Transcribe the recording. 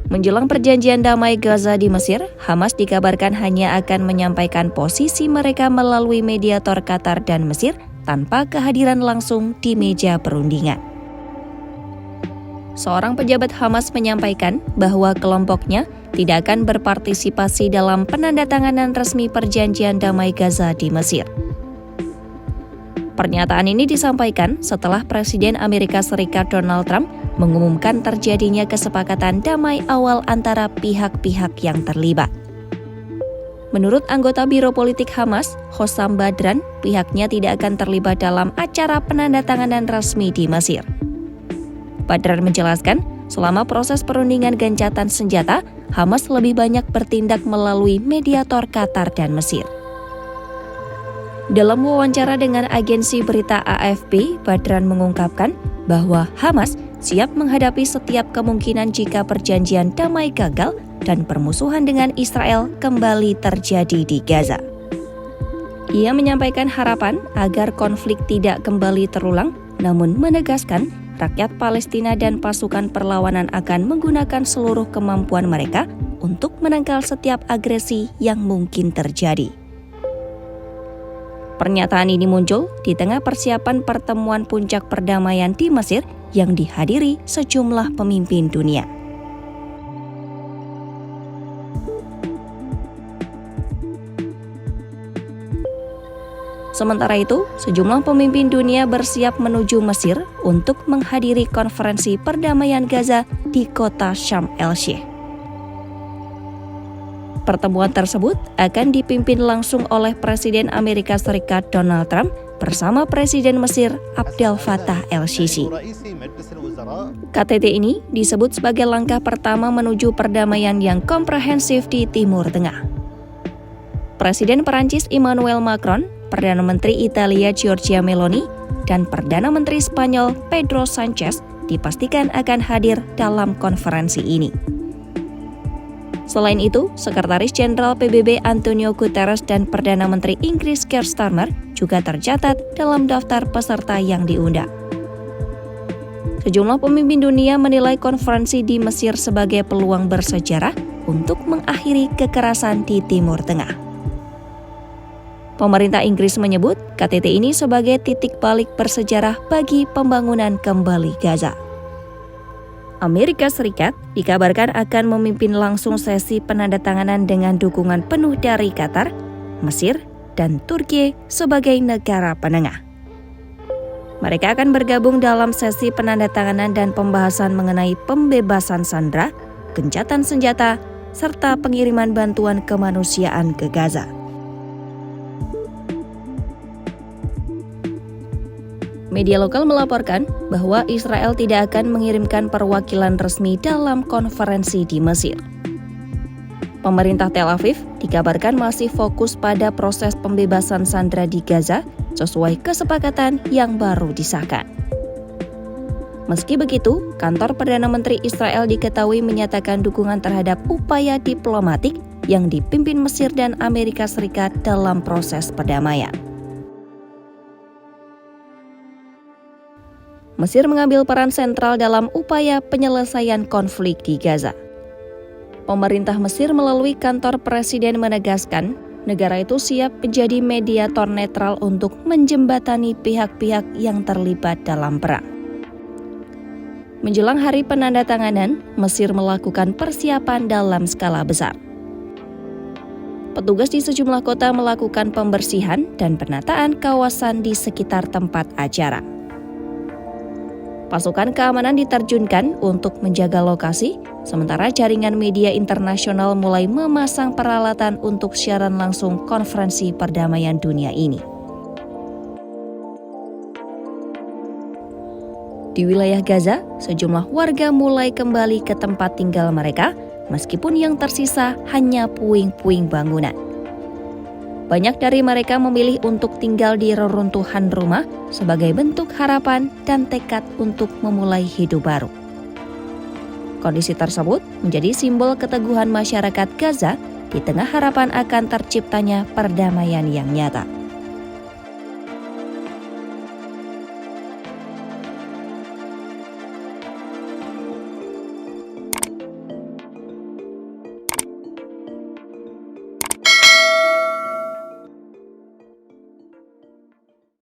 Menjelang perjanjian damai Gaza di Mesir, Hamas dikabarkan hanya akan menyampaikan posisi mereka melalui mediator Qatar dan Mesir tanpa kehadiran langsung di meja perundingan. Seorang pejabat Hamas menyampaikan bahwa kelompoknya tidak akan berpartisipasi dalam penandatanganan resmi perjanjian damai Gaza di Mesir. Pernyataan ini disampaikan setelah Presiden Amerika Serikat Donald Trump mengumumkan terjadinya kesepakatan damai awal antara pihak-pihak yang terlibat. Menurut anggota Biro Politik Hamas, Hossam Badran, pihaknya tidak akan terlibat dalam acara penandatanganan resmi di Mesir. Badran menjelaskan, selama proses perundingan gencatan senjata, Hamas lebih banyak bertindak melalui mediator Qatar dan Mesir. Dalam wawancara dengan agensi berita AFP, Badran mengungkapkan bahwa Hamas siap menghadapi setiap kemungkinan jika perjanjian damai gagal dan permusuhan dengan Israel kembali terjadi di Gaza. Ia menyampaikan harapan agar konflik tidak kembali terulang, namun menegaskan rakyat Palestina dan pasukan perlawanan akan menggunakan seluruh kemampuan mereka untuk menangkal setiap agresi yang mungkin terjadi. Pernyataan ini muncul di tengah persiapan pertemuan puncak perdamaian di Mesir yang dihadiri sejumlah pemimpin dunia. Sementara itu, sejumlah pemimpin dunia bersiap menuju Mesir untuk menghadiri konferensi perdamaian Gaza di kota Sharm el-Sheikh. Pertemuan tersebut akan dipimpin langsung oleh Presiden Amerika Serikat Donald Trump bersama Presiden Mesir Abdel Fattah el-Sisi. KTT ini disebut sebagai langkah pertama menuju perdamaian yang komprehensif di Timur Tengah. Presiden Perancis Emmanuel Macron, Perdana Menteri Italia Giorgia Meloni, dan Perdana Menteri Spanyol Pedro Sanchez dipastikan akan hadir dalam konferensi ini. Selain itu, Sekretaris Jenderal PBB Antonio Guterres dan Perdana Menteri Inggris Keir Starmer juga tercatat dalam daftar peserta yang diundang. Sejumlah pemimpin dunia menilai konferensi di Mesir sebagai peluang bersejarah untuk mengakhiri kekerasan di Timur Tengah. Pemerintah Inggris menyebut KTT ini sebagai titik balik bersejarah bagi pembangunan kembali Gaza. Amerika Serikat dikabarkan akan memimpin langsung sesi penandatanganan dengan dukungan penuh dari Qatar, Mesir, dan Turki sebagai negara penengah. Mereka akan bergabung dalam sesi penandatanganan dan pembahasan mengenai pembebasan sandera, gencatan senjata, serta pengiriman bantuan kemanusiaan ke Gaza. Media lokal melaporkan bahwa Israel tidak akan mengirimkan perwakilan resmi dalam konferensi di Mesir. Pemerintah Tel Aviv dikabarkan masih fokus pada proses pembebasan sandera di Gaza sesuai kesepakatan yang baru disahkan. Meski begitu, kantor Perdana Menteri Israel diketahui menyatakan dukungan terhadap upaya diplomatik yang dipimpin Mesir dan Amerika Serikat dalam proses perdamaian. Mesir mengambil peran sentral dalam upaya penyelesaian konflik di Gaza. Pemerintah Mesir melalui kantor presiden menegaskan, negara itu siap menjadi mediator netral untuk menjembatani pihak-pihak yang terlibat dalam perang. Menjelang hari penandatanganan, Mesir melakukan persiapan dalam skala besar. Petugas di sejumlah kota melakukan pembersihan dan penataan kawasan di sekitar tempat acara. Pasukan keamanan diterjunkan untuk menjaga lokasi, sementara jaringan media internasional mulai memasang peralatan untuk siaran langsung konferensi perdamaian dunia ini. Di wilayah Gaza, sejumlah warga mulai kembali ke tempat tinggal mereka, meskipun yang tersisa hanya puing-puing bangunan. Banyak dari mereka memilih untuk tinggal di reruntuhan rumah sebagai bentuk harapan dan tekad untuk memulai hidup baru. Kondisi tersebut menjadi simbol keteguhan masyarakat Gaza di tengah harapan akan terciptanya perdamaian yang nyata.